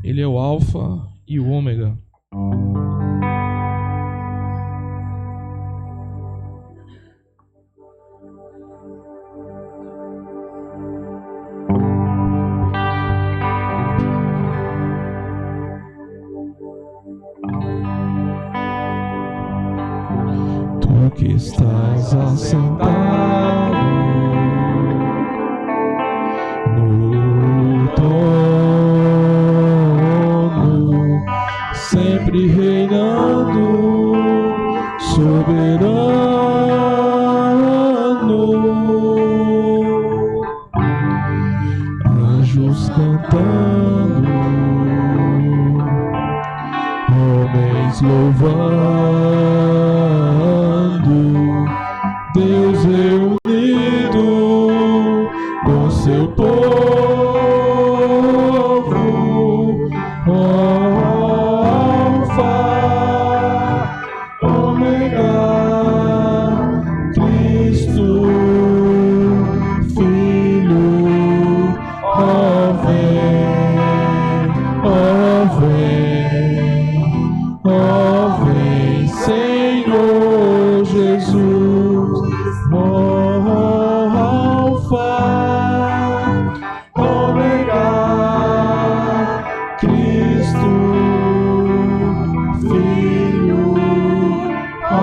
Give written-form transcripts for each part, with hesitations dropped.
Ele é o Alfa e o Ômega. Tu que estás assentado no trono, sempre reinando, soberano, anjos cantando, homens louvando, Deus reunido com seu povo, Alfa, Ômega, Cristo, Filho, ó vem, Senhor Jesus, Alfa, Ômega, Cristo, Filho, ó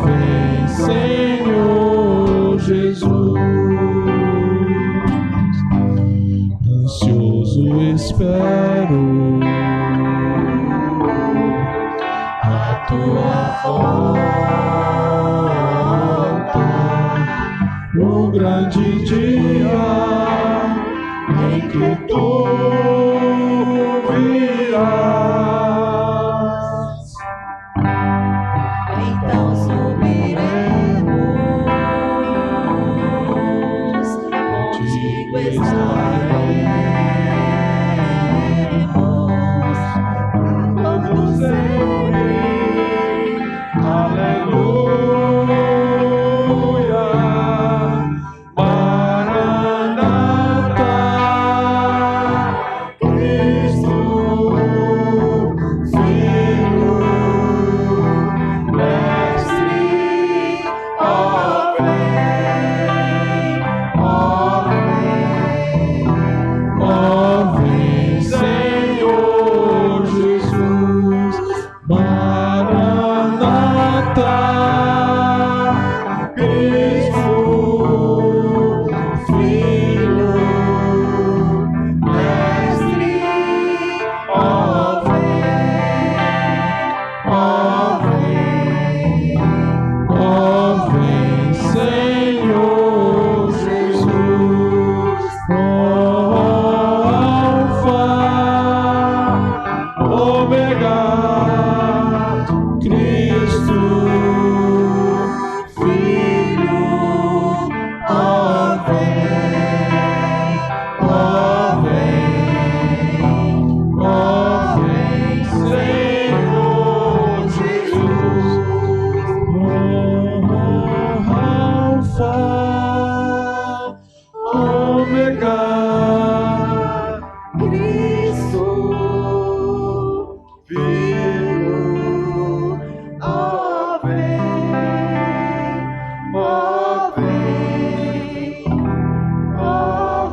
vem, Senhor Jesus. Ansioso espero a tua volta, o grande dia em que tu virás. Então subiremos, contigo estaremos, para todo sempre. Aleluia, Maranata, Cristo, Filho, Mestre, ó vem, Senhor Jesus, Maranata, Cristo, Filho, Mestre, ó vem, Senhor Jesus, Alfa, Ômega, Cristo, Filho, ó vem, Senhor Jesus, Alfa, Ômega, Cristo, Filho, ó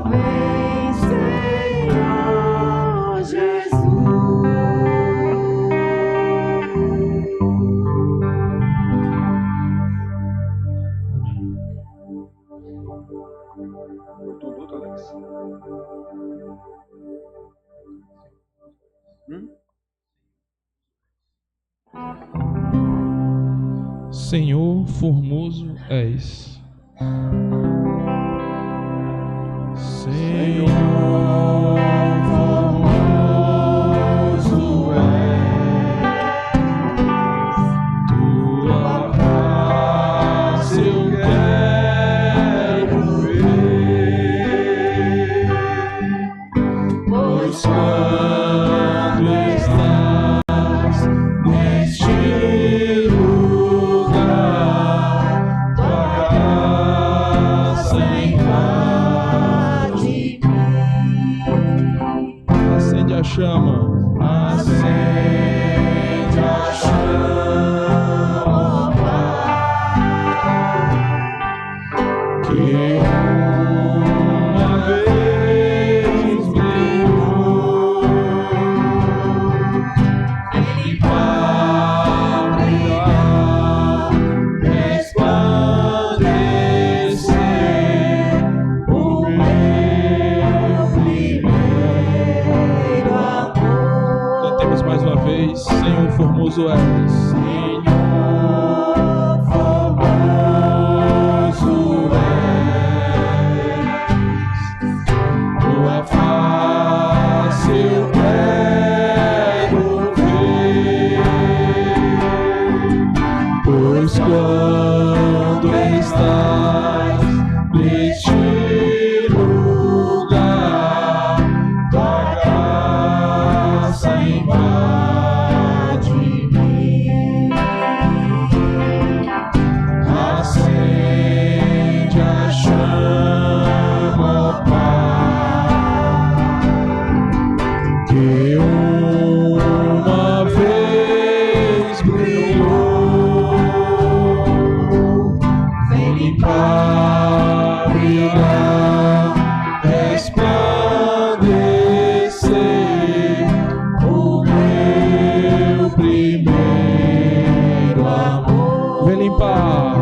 vem, Senhor Jesus. Cortou o outro, Alex? Senhor formoso és. Senhor formoso és. Tua face eu quero ver, pois quando estás neste lugar, tua uma vez brilhou, ele para brilhar, resplandecer, o meu primeiro amor. Cantemos mais uma vez, Senhor formoso és. Senhor formoso és, tua face eu quero ver, pois quando estás neste lugar, tua graça invade mim, acende a chama, ó Pai, que uma vez brilhou, vem limpar, brilhar, resplandecer, o meu primeiro amor. Vem limpar,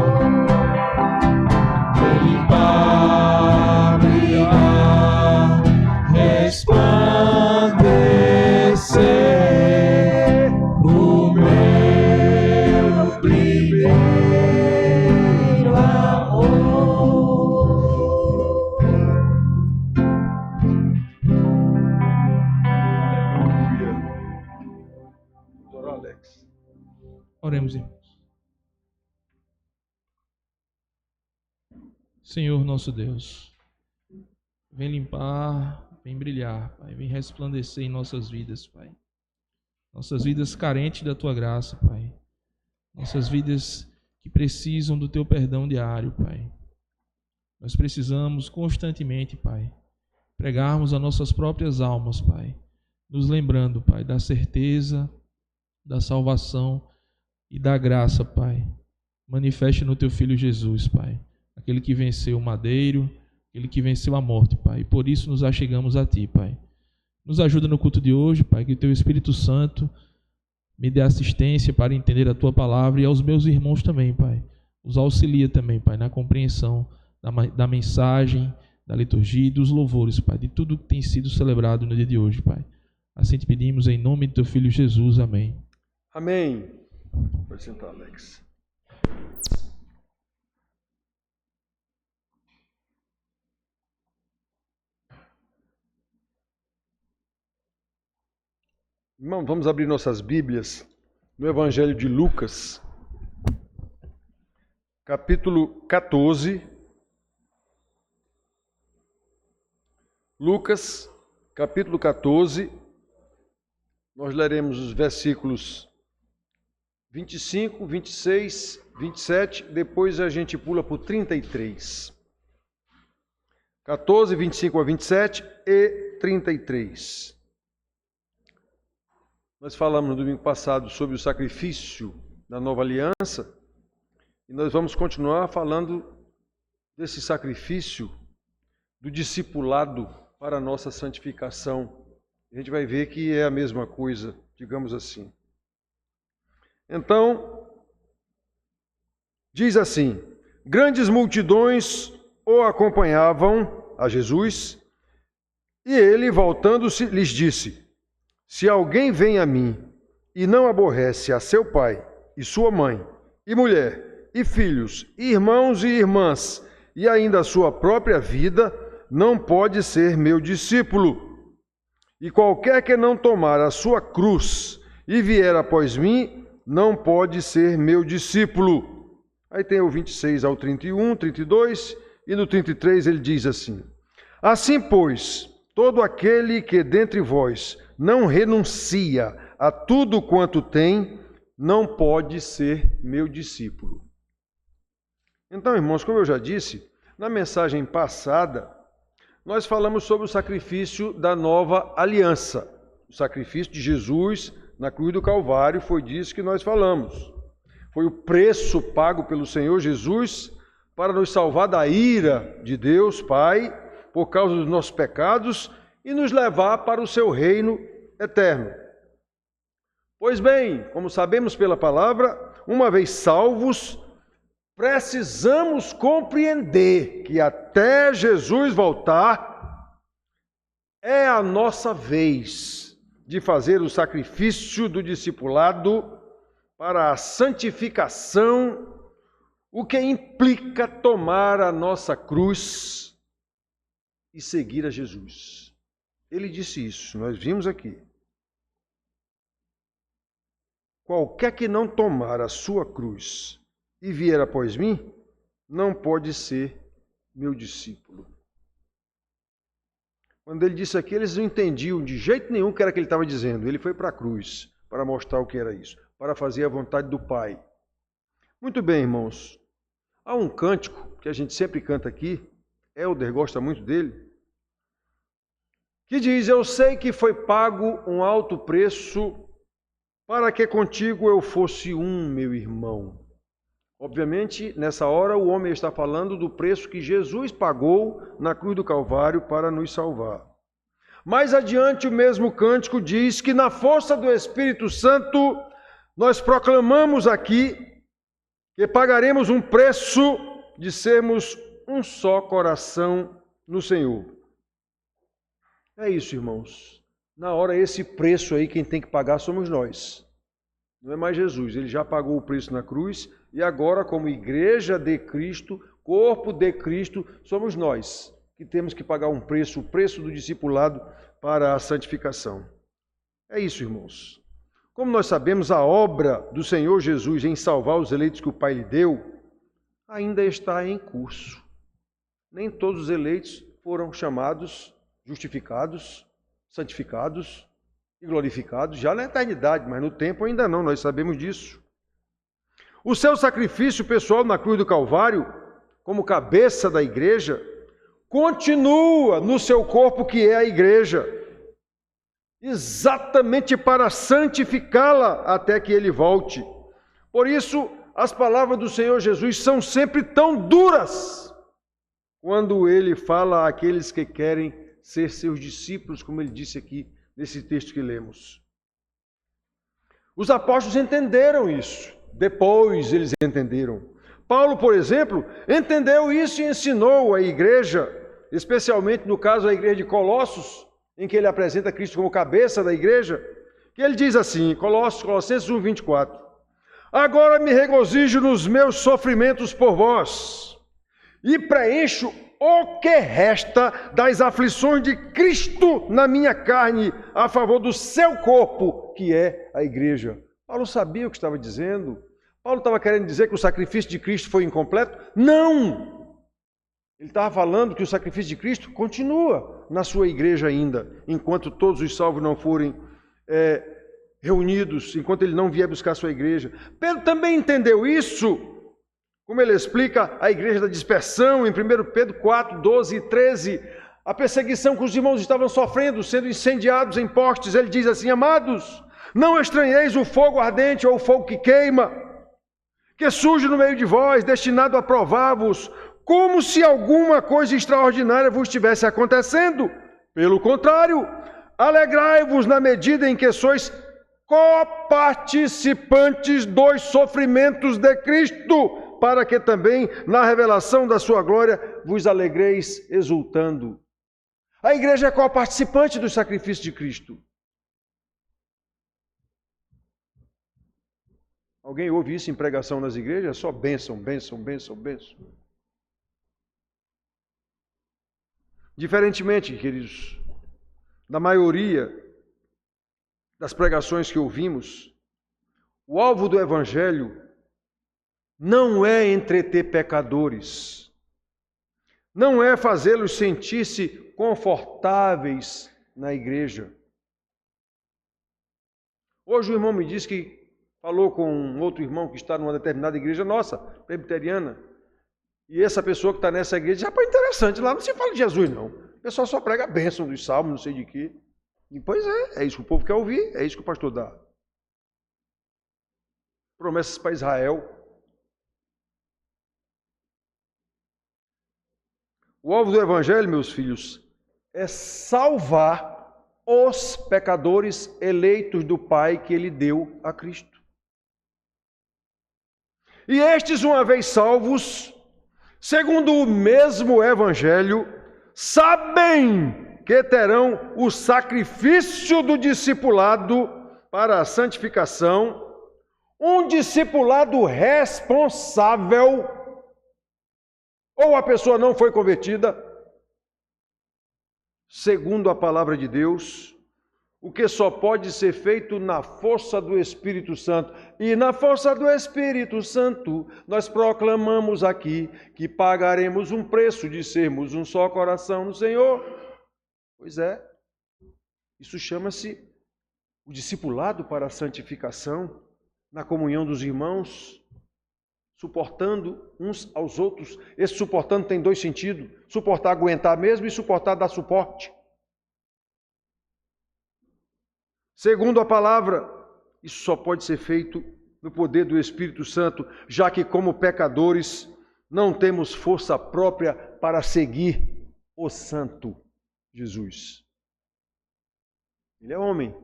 brilhar, resplandecer, o meu primeiro amor. Doutor Alex. Oremos, irmãos. Senhor nosso Deus, vem limpar, vem brilhar, Pai, vem resplandecer em nossas vidas, Pai. Nossas vidas carentes da Tua graça, Pai. Nossas vidas que precisam do Teu perdão diário, Pai. Nós precisamos constantemente, Pai, pregarmos as nossas próprias almas, Pai, nos lembrando, Pai, da certeza, da salvação e da graça, Pai. Manifeste no Teu Filho Jesus, Pai, aquele que venceu o madeiro, aquele que venceu a morte, Pai. E por isso nos achegamos a Ti, Pai. Nos ajuda no culto de hoje, Pai, que o Teu Espírito Santo me dê assistência para entender a Tua palavra, e aos meus irmãos também, Pai. Os auxilia também, Pai, na compreensão da mensagem, da liturgia e dos louvores, Pai, de tudo que tem sido celebrado no dia de hoje, Pai. Assim te pedimos em nome do Teu Filho Jesus. Amém. Amém. Pode sentar, Alex. Irmão, vamos abrir nossas Bíblias no Evangelho de Lucas, capítulo 14. Lucas, capítulo 14. Nós leremos os versículos 25, 26, 27, depois a gente pula para o 33. 14, 25 a 27 e 33. Nós falamos no domingo passado sobre o sacrifício da nova aliança e nós vamos continuar falando desse sacrifício do discipulado para a nossa santificação. A gente vai ver que é a mesma coisa, digamos assim. Então, diz assim: grandes multidões o acompanhavam a Jesus e ele, voltando-se, lhes disse: se alguém vem a mim e não aborrece a seu pai e sua mãe, e mulher, e filhos, e irmãos e irmãs, e ainda a sua própria vida, não pode ser meu discípulo. E qualquer que não tomar a sua cruz e vier após mim, não pode ser meu discípulo. Aí tem o 26 ao 31, 32, e no 33 ele diz assim: assim, pois, todo aquele que dentre vós não renuncia a tudo quanto tem, não pode ser meu discípulo. Então, irmãos, como eu já disse, na mensagem passada, nós falamos sobre o sacrifício da nova aliança. O sacrifício de Jesus na cruz do Calvário, foi disso que nós falamos. Foi o preço pago pelo Senhor Jesus para nos salvar da ira de Deus, Pai, por causa dos nossos pecados e nos levar para o seu reino eterno. Pois bem, como sabemos pela palavra, uma vez salvos, precisamos compreender que até Jesus voltar, é a nossa vez de fazer o sacrifício do discipulado para a santificação, o que implica tomar a nossa cruz e seguir a Jesus. Ele disse isso, nós vimos aqui. Qualquer que não tomar a sua cruz e vier após mim, não pode ser meu discípulo. Quando ele disse aqui, eles não entendiam de jeito nenhum o que era que ele estava dizendo. Ele foi para a cruz para mostrar o que era isso, para fazer a vontade do Pai. Muito bem, irmãos. Há um cântico que a gente sempre canta aqui, Helder gosta muito dele, que diz: eu sei que foi pago um alto preço para que contigo eu fosse um, meu irmão. Obviamente, nessa hora, o homem está falando do preço que Jesus pagou na cruz do Calvário para nos salvar. Mais adiante, o mesmo cântico diz que na força do Espírito Santo, nós proclamamos aqui que pagaremos um preço de sermos um só coração no Senhor. É isso, irmãos. Na hora, esse preço aí, quem tem que pagar somos nós. Não é mais Jesus. Ele já pagou o preço na cruz e agora, como igreja de Cristo, corpo de Cristo, somos nós que temos que pagar um preço, o preço do discipulado para a santificação. É isso, irmãos. Como nós sabemos, a obra do Senhor Jesus em salvar os eleitos que o Pai lhe deu ainda está em curso. Nem todos os eleitos foram chamados, justificados, santificados e glorificados já na eternidade, mas no tempo ainda não, nós sabemos disso. O seu sacrifício pessoal na cruz do Calvário, como cabeça da igreja, continua no seu corpo que é a igreja, exatamente para santificá-la até que ele volte. Por isso, as palavras do Senhor Jesus são sempre tão duras quando ele fala àqueles que querem ser seus discípulos, como ele disse aqui nesse texto que lemos. Os apóstolos entenderam isso, depois eles entenderam. Paulo, por exemplo, entendeu isso e ensinou a igreja, especialmente no caso da igreja de Colossos, em que ele apresenta Cristo como cabeça da igreja, que ele diz assim, Colossenses 1:24, agora me regozijo nos meus sofrimentos por vós, e preencho o que resta das aflições de Cristo na minha carne, a favor do seu corpo, que é a igreja. Paulo sabia o que estava dizendo. Paulo estava querendo dizer que o sacrifício de Cristo foi incompleto? Não! Ele estava falando que o sacrifício de Cristo continua na sua igreja ainda, enquanto todos os salvos não forem reunidos, enquanto ele não vier buscar a sua igreja. Pedro também entendeu isso, como ele explica a igreja da dispersão, em 1 Pedro 4, 12 e 13, a perseguição que os irmãos estavam sofrendo, sendo incendiados em postes. Ele diz assim, amados, não estranheis o fogo ardente ou o fogo que queima, que surge no meio de vós, destinado a provar-vos, como se alguma coisa extraordinária vos estivesse acontecendo. Pelo contrário, alegrai-vos na medida em que sois coparticipantes dos sofrimentos de Cristo, para que também na revelação da sua glória vos alegreis exultando. A igreja é coparticipante do sacrifício de Cristo. Alguém ouve isso em pregação nas igrejas? Só bênção, bênção, bênção, bênção. Diferentemente, queridos, da maioria das pregações que ouvimos, o alvo do Evangelho não é entreter pecadores, não é fazê-los sentir-se confortáveis na igreja. Hoje o irmão me disse que falou com um outro irmão que está numa determinada igreja nossa, presbiteriana, e essa pessoa que está nessa igreja, rapaz, interessante, lá não se fala de Jesus não, o pessoal só prega a bênção dos salmos, não sei de quê. E pois é isso que o povo quer ouvir, é isso que o pastor dá. Promessas para Israel. O alvo do Evangelho, meus filhos, é salvar os pecadores eleitos do Pai que Ele deu a Cristo. E estes, uma vez salvos, segundo o mesmo Evangelho, sabem que terão o sacrifício do discipulado para a santificação, um discipulado responsável, ou a pessoa não foi convertida, segundo a palavra de Deus, o que só pode ser feito na força do Espírito Santo. E na força do Espírito Santo, nós proclamamos aqui que pagaremos um preço de sermos um só coração no Senhor. Pois é, isso chama-se o discipulado para a santificação, na comunhão dos irmãos, suportando uns aos outros. Esse suportando tem dois sentidos: suportar, aguentar mesmo, e suportar, dar suporte. Segundo a palavra, isso só pode ser feito no poder do Espírito Santo, já que como pecadores não temos força própria para seguir o Santo Jesus. Ele é homem,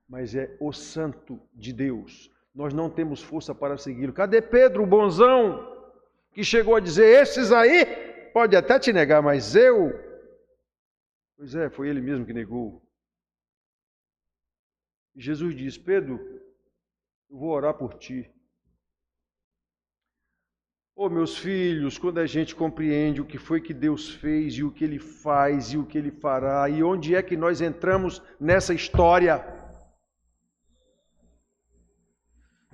mas é o Santo de Deus. Nós não temos força para segui-lo. Cadê Pedro, o bonzão, que chegou a dizer: esses aí pode até te negar, mas eu... Pois é, foi ele mesmo que negou. E Jesus diz: Pedro, eu vou orar por ti. Oh, meus filhos, quando a gente compreende o que foi que Deus fez e o que Ele faz e o que Ele fará, e onde é que nós entramos nessa história...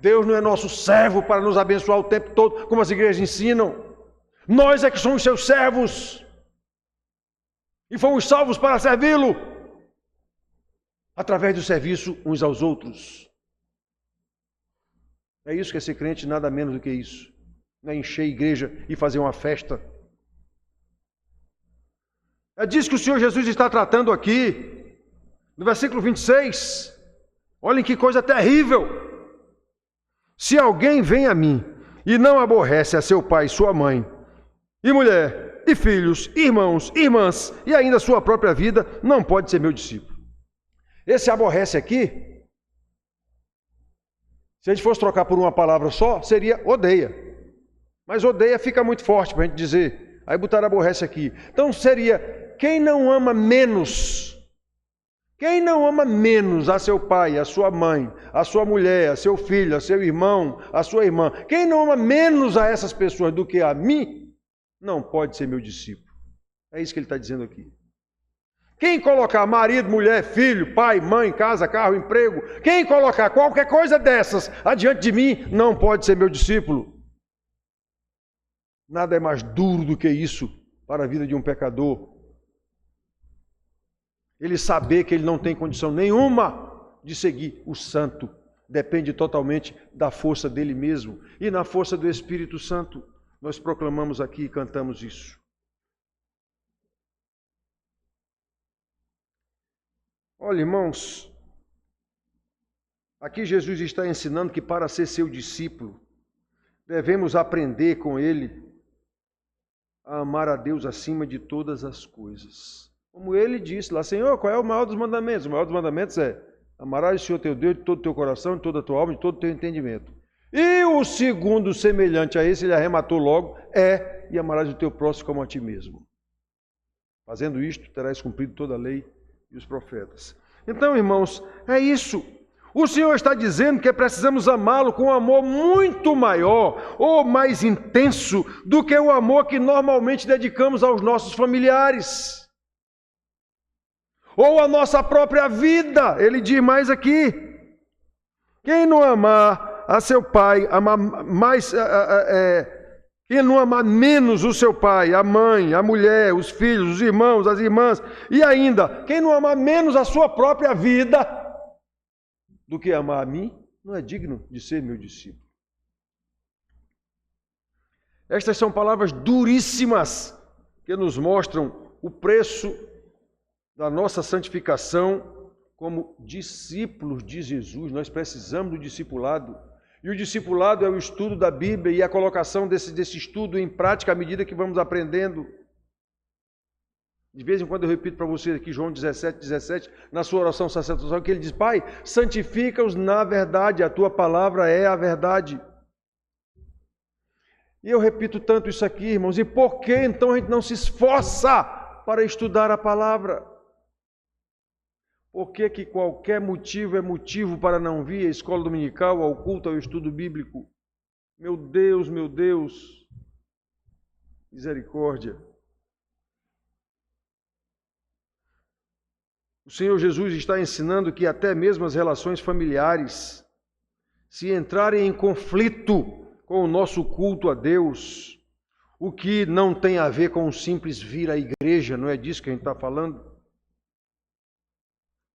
Deus não é nosso servo para nos abençoar o tempo todo, como as igrejas ensinam. Nós é que somos seus servos. E fomos salvos para servi-lo, através do serviço uns aos outros. É isso que é ser crente, nada menos do que isso. Não é encher a igreja e fazer uma festa. É disso que o Senhor Jesus está tratando aqui, no versículo 26. Olhem que coisa terrível. Se alguém vem a mim e não aborrece a seu pai, sua mãe, e mulher, e filhos, irmãos, irmãs, e ainda sua própria vida, não pode ser meu discípulo. Esse aborrece aqui, se a gente fosse trocar por uma palavra só, seria odeia. Mas odeia fica muito forte para a gente dizer. Aí botaram aborrece aqui. Então seria quem não ama menos. Quem não ama menos a seu pai, a sua mãe, a sua mulher, a seu filho, a seu irmão, a sua irmã, quem não ama menos a essas pessoas do que a mim, não pode ser meu discípulo. É isso que ele está dizendo aqui. Quem colocar marido, mulher, filho, pai, mãe, casa, carro, emprego, quem colocar qualquer coisa dessas adiante de mim, não pode ser meu discípulo. Nada é mais duro do que isso para a vida de um pecador. Ele saber que ele não tem condição nenhuma de seguir o santo. Depende totalmente da força dele mesmo. E na força do Espírito Santo, nós proclamamos aqui e cantamos isso. Olha, irmãos, aqui Jesus está ensinando que para ser seu discípulo, devemos aprender com ele a amar a Deus acima de todas as coisas. Como ele disse lá: Senhor, qual é o maior dos mandamentos? O maior dos mandamentos é: amarás o Senhor teu Deus de todo o teu coração, de toda a tua alma, de todo o teu entendimento. E o segundo, semelhante a esse, ele arrematou logo, é: e amarás o teu próximo como a ti mesmo. Fazendo isto, terás cumprido toda a lei e os profetas. Então, irmãos, é isso. O Senhor está dizendo que precisamos amá-lo com um amor muito maior ou mais intenso do que o amor que normalmente dedicamos aos nossos familiares. Ou a nossa própria vida. Ele diz mais aqui: quem não amar a seu pai, amar mais, quem não amar menos o seu pai, a mãe, a mulher, os filhos, os irmãos, as irmãs, e ainda, quem não amar menos a sua própria vida do que amar a mim, não é digno de ser meu discípulo. Estas são palavras duríssimas que nos mostram o preço da nossa santificação como discípulos de Jesus. Nós precisamos do discipulado. E o discipulado é o estudo da Bíblia e a colocação desse estudo em prática à medida que vamos aprendendo. De vez em quando eu repito para você aqui, João 17, na sua oração sacerdotal, que ele diz: Pai, santifica-os na verdade, a tua palavra é a verdade. E eu repito tanto isso aqui, irmãos, e por que então a gente não se esforça para estudar a palavra? Por que qualquer motivo é motivo para não vir à escola dominical, ao culto, ao estudo bíblico? Meu Deus, misericórdia. O Senhor Jesus está ensinando que até mesmo as relações familiares, se entrarem em conflito com o nosso culto a Deus, o que não tem a ver com o simples vir à igreja, não é disso que a gente está falando,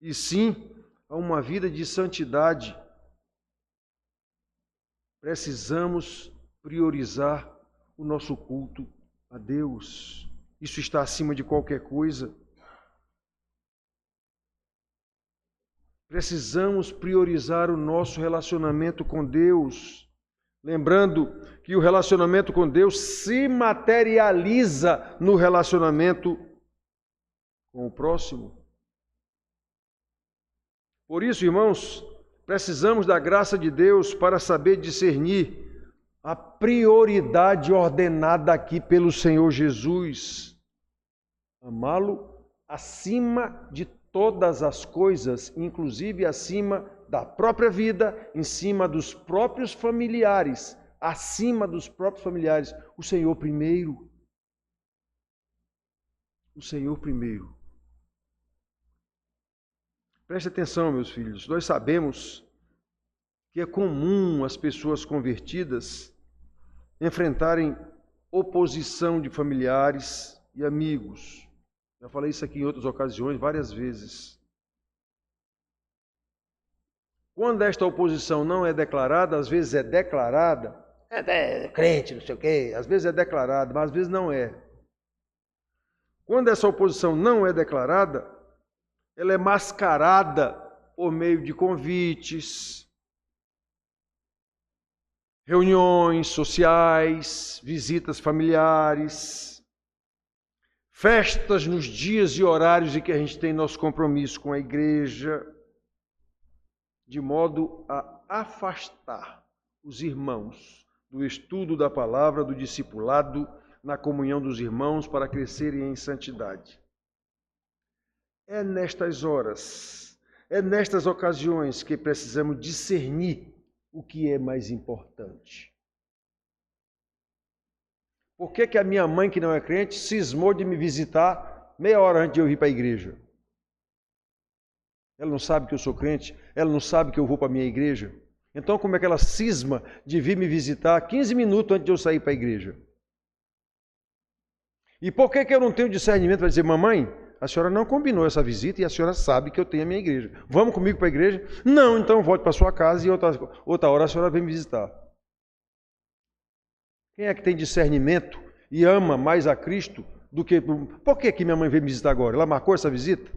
e sim a uma vida de santidade. Precisamos priorizar o nosso culto a Deus. Isso está acima de qualquer coisa. Precisamos priorizar o nosso relacionamento com Deus. Lembrando que o relacionamento com Deus se materializa no relacionamento com o próximo. Por isso, irmãos, precisamos da graça de Deus para saber discernir a prioridade ordenada aqui pelo Senhor Jesus. Amá-lo acima de todas as coisas, inclusive acima da própria vida, em cima dos próprios familiares, acima dos próprios familiares. O Senhor primeiro. O Senhor primeiro. Preste atenção, meus filhos. Nós sabemos que é comum as pessoas convertidas enfrentarem oposição de familiares e amigos. Já falei isso aqui em outras ocasiões, várias vezes. Quando esta oposição não é declarada, às vezes é declarada, é crente, não sei o quê, às vezes é declarada, mas às vezes não é. Quando essa oposição não é declarada, ela é mascarada por meio de convites, reuniões sociais, visitas familiares, festas nos dias e horários em que a gente tem nosso compromisso com a igreja, de modo a afastar os irmãos do estudo da palavra, do discipulado, na comunhão dos irmãos para crescerem em santidade. É nestas horas, é nestas ocasiões que precisamos discernir o que é mais importante. Por que a minha mãe, que não é crente, cismou de me visitar meia hora antes de eu ir para a igreja? Ela não sabe que eu sou crente? Ela não sabe que eu vou para a minha igreja? Então, como é que ela cisma de vir me visitar 15 minutos antes de eu sair para a igreja? E por que eu não tenho discernimento para dizer: mamãe, a senhora não combinou essa visita e a senhora sabe que eu tenho a minha igreja. Vamos comigo para a igreja? Não, então volte para a sua casa e outra hora a senhora vem me visitar. Quem é que tem discernimento e ama mais a Cristo do que... Por que minha mãe veio me visitar agora? Ela marcou essa visita?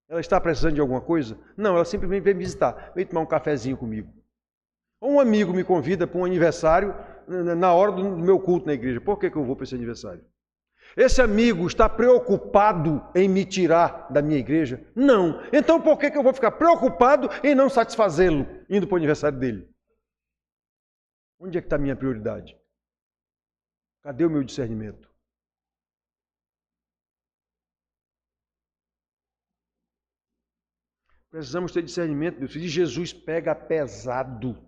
Ela está precisando de alguma coisa? Não, ela simplesmente veio me visitar. Veio tomar um cafezinho comigo. Um amigo me convida para um aniversário na hora do meu culto na igreja. Por que eu vou para esse aniversário? Esse amigo está preocupado em me tirar da minha igreja? Não. Então por que eu vou ficar preocupado em não satisfazê-lo indo para o aniversário dele? Onde é que está a minha prioridade? Cadê o meu discernimento? Precisamos ter discernimento, meu filho. E Jesus pega pesado.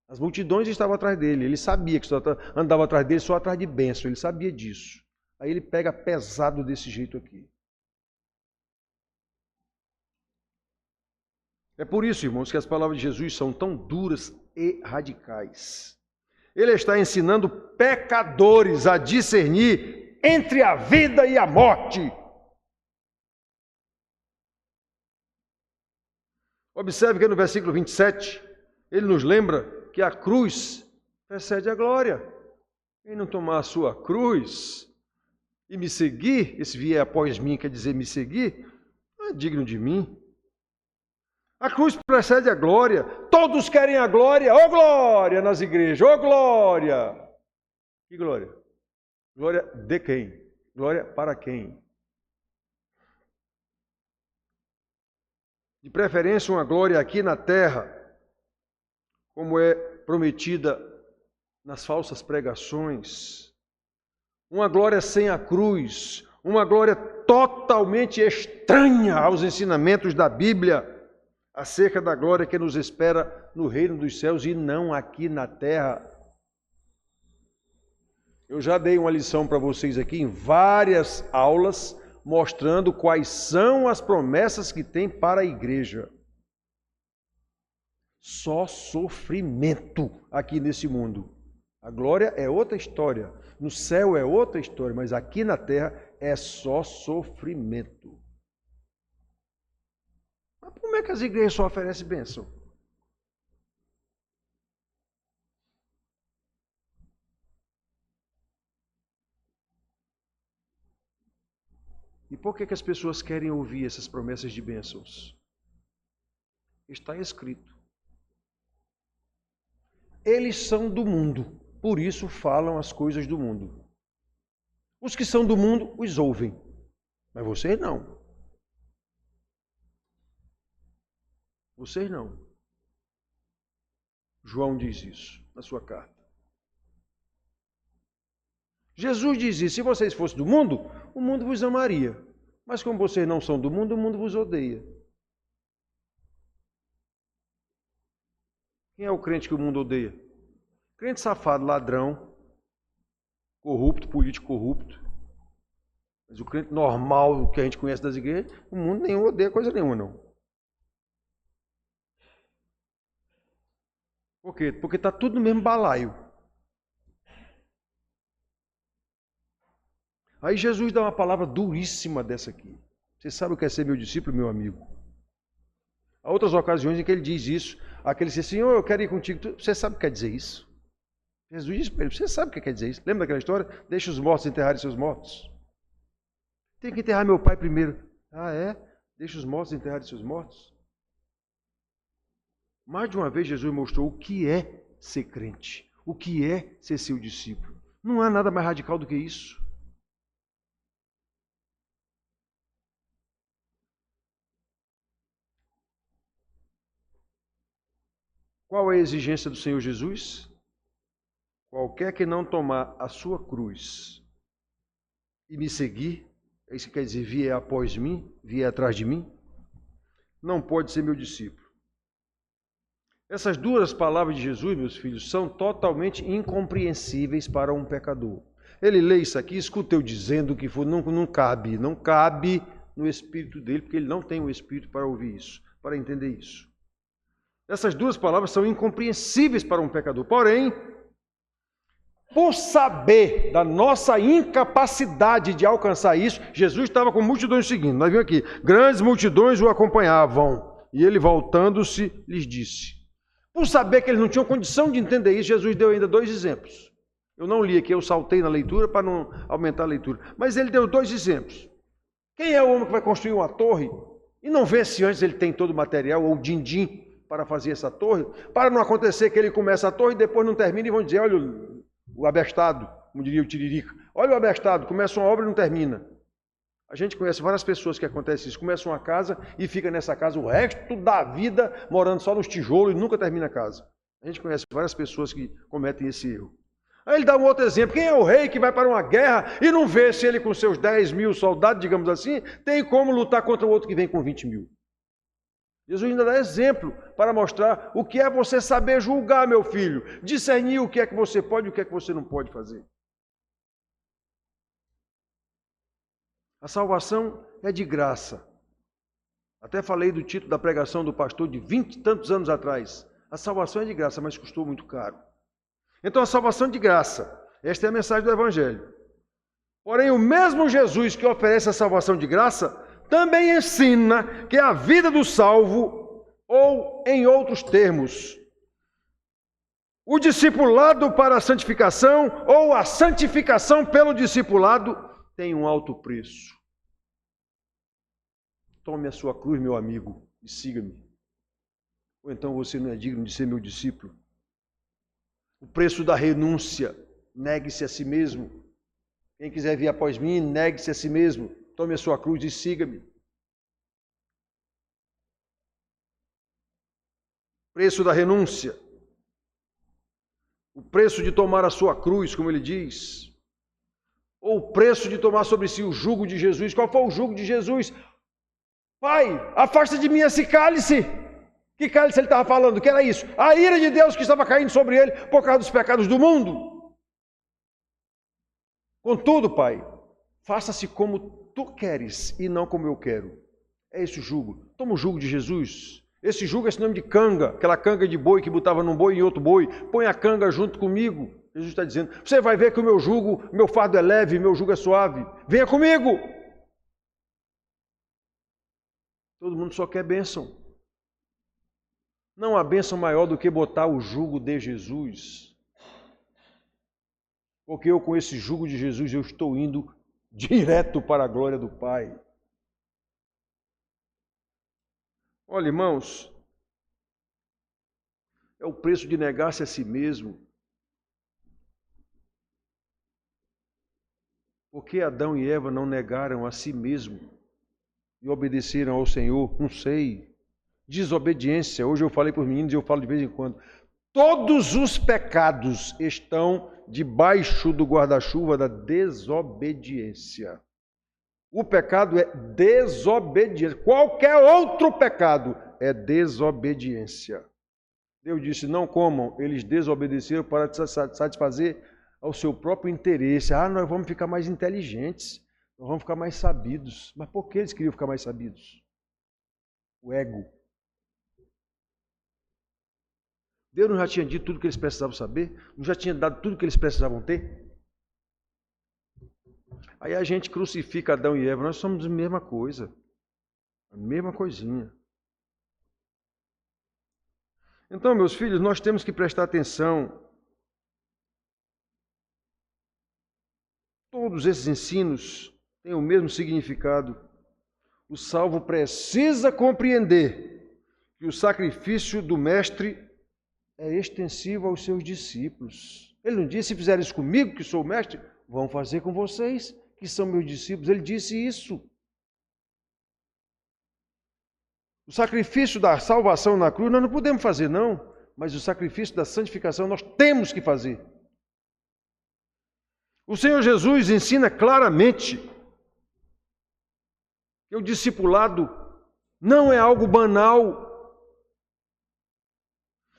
As multidões estavam atrás dele. Ele sabia que andava atrás dele só atrás de bênção. Ele sabia disso. Aí ele pega pesado desse jeito aqui. É por isso, irmãos, que as palavras de Jesus são tão duras e radicais. Ele está ensinando pecadores a discernir entre a vida e a morte. Observe que no versículo 27, ele nos lembra que a cruz precede a glória. Quem não tomar a sua cruz e me seguir, esse vier após mim quer dizer me seguir, não é digno de mim. A cruz precede a glória. Todos querem a glória. Ô glória nas igrejas, ô glória. Que glória? Glória de quem? Glória para quem? De preferência, uma glória aqui na terra, como é prometida nas falsas pregações. Uma glória sem a cruz, uma glória totalmente estranha aos ensinamentos da Bíblia acerca da glória que nos espera no reino dos céus e não aqui na terra. Eu já dei uma lição para vocês aqui em várias aulas, mostrando quais são as promessas que tem para a igreja. Só sofrimento aqui nesse mundo. A glória é outra história, no céu é outra história, mas aqui na terra é só sofrimento. Mas como é que as igrejas só oferecem bênção? E por que as pessoas querem ouvir essas promessas de bênçãos? Está escrito. Eles são do mundo, por isso falam as coisas do mundo. Os que são do mundo os ouvem, mas vocês não. Vocês não. João diz isso na sua carta. Jesus diz isso: se vocês fossem do mundo, o mundo vos amaria. Mas como vocês não são do mundo, o mundo vos odeia. Quem é o crente que o mundo odeia? Crente safado, ladrão, corrupto, político corrupto. Mas o crente normal que a gente conhece das igrejas, o mundo nenhum odeia coisa nenhuma, não. Por quê? Porque está tudo no mesmo balaio. Aí Jesus dá uma palavra duríssima dessa aqui. Você sabe o que é ser meu discípulo, meu amigo? Há outras ocasiões em que ele diz isso. Aquele diz: Senhor, eu quero ir contigo. Você sabe o que quer dizer isso? Jesus diz para ele: você sabe o que quer dizer isso? Lembra daquela história? Deixa os mortos enterrarem seus mortos. Tem que enterrar meu pai primeiro. Ah, é? Deixa os mortos enterrarem seus mortos. Mais de uma vez Jesus mostrou o que é ser crente. O que é ser seu discípulo. Não há nada mais radical do que isso. Qual é a exigência do Senhor Jesus? Qualquer que não tomar a sua cruz e me seguir, isso quer dizer, vier após mim, vier atrás de mim, não pode ser meu discípulo. Essas duras palavras de Jesus, meus filhos, são totalmente incompreensíveis para um pecador. Ele lê isso aqui, escuta eu dizendo que não cabe no espírito dele, porque ele não tem o espírito para ouvir isso, para entender isso. Essas duas palavras são incompreensíveis para um pecador. Porém, por saber da nossa incapacidade de alcançar isso, Jesus estava com multidões seguindo. Nós vimos aqui, grandes multidões o acompanhavam. E ele, voltando-se, lhes disse. Por saber que eles não tinham condição de entender isso, Jesus deu ainda 2 exemplos. Eu não li aqui, eu saltei na leitura para não aumentar a leitura. Mas ele deu 2 exemplos. Quem é o homem que vai construir uma torre e não vê se antes ele tem todo o material ou din-din para fazer essa torre, para não acontecer que ele começa a torre e depois não termina e vão dizer: olha o abestado, como diria o Tiririca, olha o abestado, começa uma obra e não termina. A gente conhece várias pessoas que acontece isso, começam uma casa e fica nessa casa o resto da vida morando só nos tijolos e nunca termina a casa. A gente conhece várias pessoas que cometem esse erro. Aí ele dá um outro exemplo: quem é o rei que vai para uma guerra e não vê se ele com seus 10 mil soldados, digamos assim, tem como lutar contra o outro que vem com 20 mil? Jesus ainda dá exemplo para mostrar o que é você saber julgar, meu filho, discernir o que é que você pode e o que é que você não pode fazer. A salvação é de graça. Até falei do título da pregação do pastor de 20 e tantos anos atrás. A salvação é de graça, mas custou muito caro. Então a salvação é de graça. Esta é a mensagem do Evangelho. Porém, o mesmo Jesus que oferece a salvação de graça também ensina que a vida do salvo, ou em outros termos, o discipulado para a santificação ou a santificação pelo discipulado tem um alto preço. Tome a sua cruz, meu amigo, e siga-me. Ou então você não é digno de ser meu discípulo. O preço da renúncia, negue-se a si mesmo. Quem quiser vir após mim, negue-se a si mesmo, tome a sua cruz e siga-me. Preço da renúncia. O preço de tomar a sua cruz, como ele diz. Ou o preço de tomar sobre si o jugo de Jesus. Qual foi o jugo de Jesus? Pai, afasta de mim esse cálice. Que cálice ele estava falando? Que era isso? A ira de Deus que estava caindo sobre ele por causa dos pecados do mundo. Contudo, Pai, faça-se como tu queres e não como eu quero. É esse o jugo. Toma o jugo de Jesus. Esse jugo é esse nome de canga, aquela canga de boi que botava num boi e em outro boi. Põe a canga junto comigo. Jesus está dizendo, você vai ver que o meu jugo, meu fardo é leve, meu jugo é suave. Venha comigo. Todo mundo só quer bênção. Não há bênção maior do que botar o jugo de Jesus. Porque eu, com esse jugo de Jesus, eu estou indo direto para a glória do Pai. Olha, irmãos, é o preço de negar-se a si mesmo. Por que Adão e Eva não negaram a si mesmo e obedeceram ao Senhor? Não sei. Desobediência. Hoje eu falei para os meninos e eu falo de vez em quando. Todos os pecados estão debaixo do guarda-chuva da desobediência. O pecado é desobediência. Qualquer outro pecado é desobediência. Deus disse, não comam. Eles desobedeceram para satisfazer ao seu próprio interesse. Nós vamos ficar mais inteligentes. Nós vamos ficar mais sabidos. Mas por que eles queriam ficar mais sabidos? O ego. Deus não já tinha dito tudo o que eles precisavam saber? Não já tinha dado tudo o que eles precisavam ter? Aí a gente crucifica Adão e Eva. Nós somos a mesma coisa. A mesma coisinha. Então, meus filhos, nós temos que prestar atenção. Todos esses ensinos têm o mesmo significado. O salvo precisa compreender que o sacrifício do Mestre é extensivo aos seus discípulos. Ele não disse, se fizerem isso comigo, que sou o Mestre, vão fazer com vocês, que são meus discípulos. Ele disse isso. O sacrifício da salvação na cruz nós não podemos fazer, não. Mas o sacrifício da santificação nós temos que fazer. O Senhor Jesus ensina claramente que o discipulado não é algo banal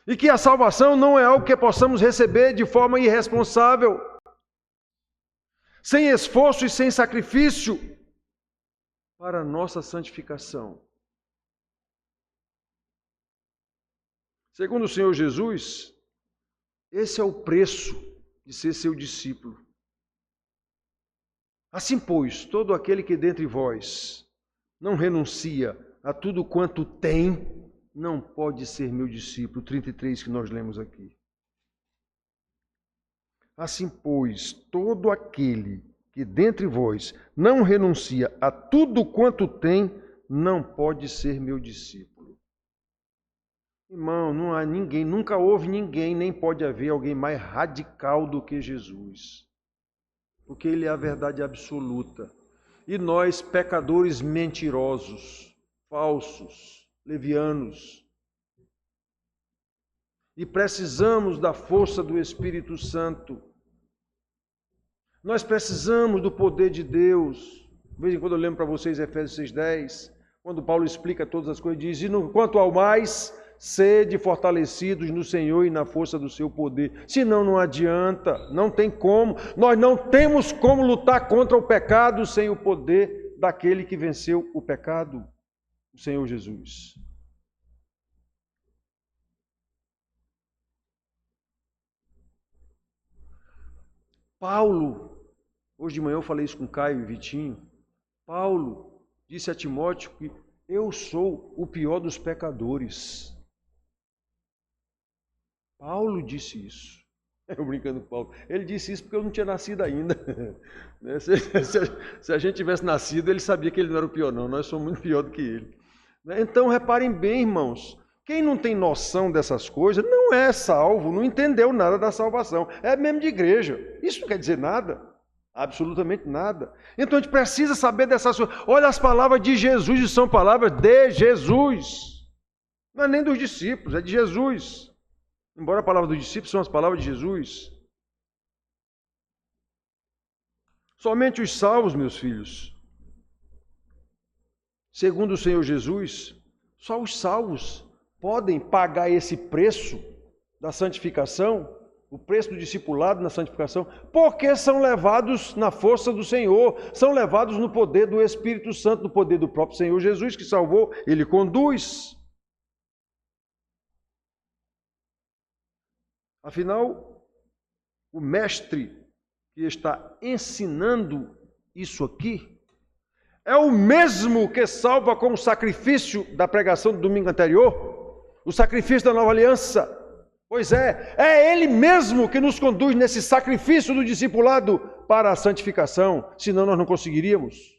e que a salvação não é algo que possamos receber de forma irresponsável, sem esforço e sem sacrifício para a nossa santificação. Segundo o Senhor Jesus, esse é o preço de ser seu discípulo. Assim, pois, todo aquele que dentre vós não renuncia a tudo quanto tem, não pode ser meu discípulo. 33 que nós lemos aqui. Assim, pois, todo aquele que dentre vós não renuncia a tudo quanto tem, não pode ser meu discípulo. Irmão, não há ninguém, nunca houve ninguém, nem pode haver alguém mais radical do que Jesus. Porque Ele é a verdade absoluta. E nós, pecadores mentirosos, falsos, levianos, e precisamos da força do Espírito Santo. Nós precisamos do poder de Deus. De vez em quando eu lembro para vocês Efésios 6,10, quando Paulo explica todas as coisas, diz, e quanto ao mais, sede fortalecidos no Senhor e na força do seu poder. Senão não adianta, não tem como. Nós não temos como lutar contra o pecado sem o poder daquele que venceu o pecado, o Senhor Jesus. Paulo, hoje de manhã eu falei isso com Caio e Vitinho, Paulo disse a Timóteo que eu sou o pior dos pecadores. Paulo disse isso. Eu brincando com Paulo. Ele disse isso porque eu não tinha nascido ainda. Se a gente tivesse nascido, ele sabia que ele não era o pior, não. Nós somos muito pior do que ele. Então, reparem bem, irmãos. Quem não tem noção dessas coisas não é salvo, não entendeu nada da salvação. É mesmo de igreja. Isso não quer dizer nada. Absolutamente nada. Então a gente precisa saber dessas coisas. Olha as palavras de Jesus, e são palavras de Jesus. Não é nem dos discípulos, é de Jesus. Embora a palavra dos discípulos são as palavras de Jesus. Somente os salvos, meus filhos, segundo o Senhor Jesus, só os salvos podem pagar esse preço da santificação, o preço do discipulado na santificação, porque são levados na força do Senhor, são levados no poder do Espírito Santo, no poder do próprio Senhor Jesus, que salvou, Ele conduz. Afinal, o mestre que está ensinando isso aqui é o mesmo que salva com o sacrifício da pregação do domingo anterior, o sacrifício da nova aliança. Pois é Ele mesmo que nos conduz nesse sacrifício do discipulado para a santificação, senão nós não conseguiríamos.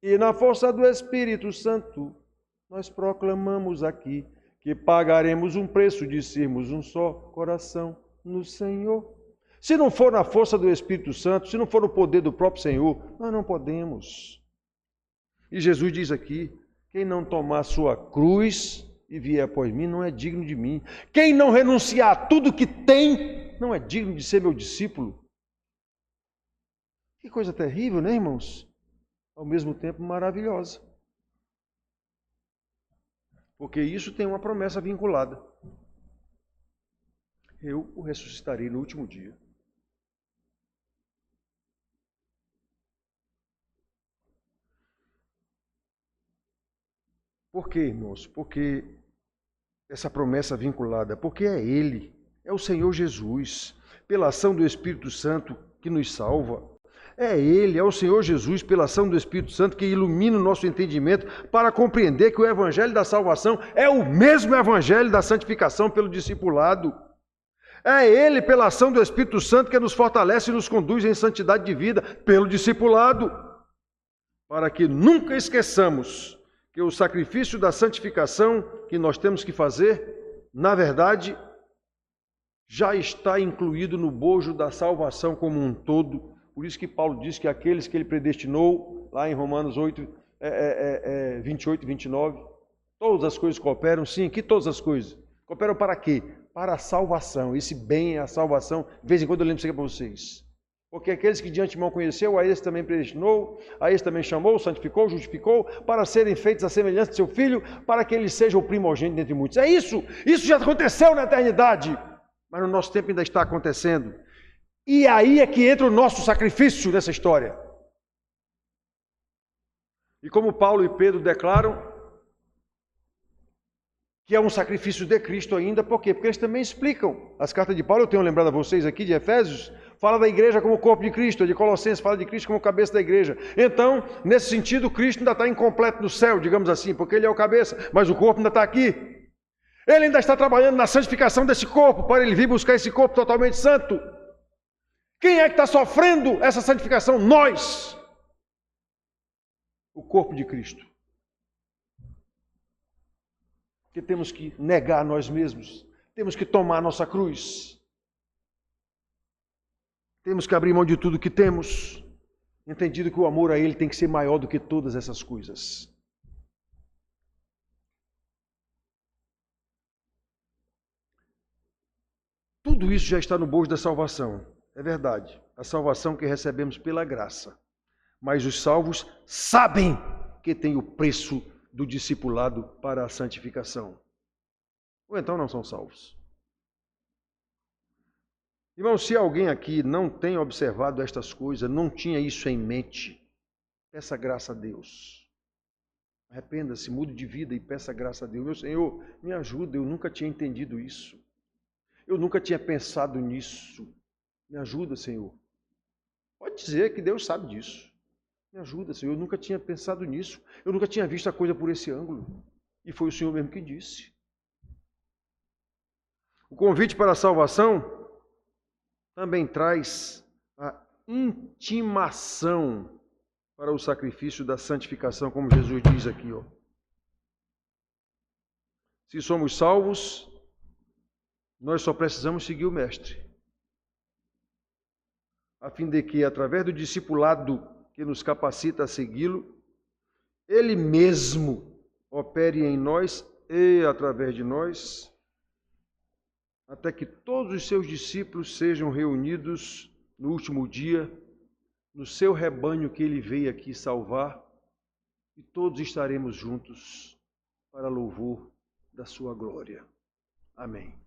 E na força do Espírito Santo, nós proclamamos aqui que pagaremos um preço de sermos um só coração no Senhor. Se não for na força do Espírito Santo, se não for no poder do próprio Senhor, nós não podemos. E Jesus diz aqui, quem não tomar a sua cruz e vier após mim, não é digno de mim. Quem não renunciar a tudo que tem, não é digno de ser meu discípulo. Que coisa terrível, né, irmãos? Ao mesmo tempo maravilhosa. Porque isso tem uma promessa vinculada. Eu o ressuscitarei no último dia. Por quê, irmãos? Porque essa promessa vinculada, porque é Ele, é o Senhor Jesus, pela ação do Espírito Santo que nos salva. É Ele, é o Senhor Jesus, pela ação do Espírito Santo que ilumina o nosso entendimento para compreender que o Evangelho da salvação é o mesmo Evangelho da santificação pelo discipulado. É Ele, pela ação do Espírito Santo, que nos fortalece e nos conduz em santidade de vida pelo discipulado, para que nunca esqueçamos que o sacrifício da santificação que nós temos que fazer, na verdade, já está incluído no bojo da salvação como um todo. Por isso que Paulo diz que aqueles que ele predestinou, lá em Romanos 8, 28 e 29, todas as coisas cooperam, sim, que todas as coisas. Cooperam para quê? Para a salvação. Esse bem é a salvação. De vez em quando eu lembro isso aqui para vocês. Porque aqueles que de antemão conheceu, a esse também predestinou, a esse também chamou, santificou, justificou, para serem feitos à semelhança de seu Filho, para que ele seja o primogênito dentre muitos. É isso! Isso já aconteceu na eternidade, mas no nosso tempo ainda está acontecendo. E aí é que entra o nosso sacrifício nessa história. E como Paulo e Pedro declaram que é um sacrifício de Cristo ainda, por quê? Porque eles também explicam. As cartas de Paulo, eu tenho lembrado a vocês aqui, de Efésios, fala da igreja como corpo de Cristo, de Colossenses fala de Cristo como cabeça da igreja. Então, nesse sentido, Cristo ainda está incompleto no céu, digamos assim, porque ele é o cabeça, mas o corpo ainda está aqui. Ele ainda está trabalhando na santificação desse corpo, para ele vir buscar esse corpo totalmente santo. Quem é que está sofrendo essa santificação? Nós! O corpo de Cristo. Que temos que negar nós mesmos, temos que tomar nossa cruz, temos que abrir mão de tudo que temos, entendido que o amor a Ele tem que ser maior do que todas essas coisas. Tudo isso já está no bojo da salvação, é verdade, a salvação que recebemos pela graça, mas os salvos sabem que tem o preço do discipulado para a santificação. Ou então não são salvos. Irmão, se alguém aqui não tem observado estas coisas, não tinha isso em mente, peça graça a Deus. Arrependa-se, mude de vida e peça graça a Deus. Meu Senhor, me ajuda, eu nunca tinha entendido isso. Eu nunca tinha pensado nisso. Me ajuda, Senhor. Pode dizer que Deus sabe disso. Me ajuda, Senhor, eu nunca tinha pensado nisso. Eu nunca tinha visto a coisa por esse ângulo. E foi o Senhor mesmo que disse. O convite para a salvação também traz a intimação para o sacrifício da santificação, como Jesus diz aqui. Se somos salvos, nós só precisamos seguir o Mestre. a fim de que, através do discipulado que nos capacita a segui-lo, Ele mesmo opere em nós e através de nós, até que todos os seus discípulos sejam reunidos no último dia, no seu rebanho que Ele veio aqui salvar, e todos estaremos juntos para louvor da sua glória. Amém.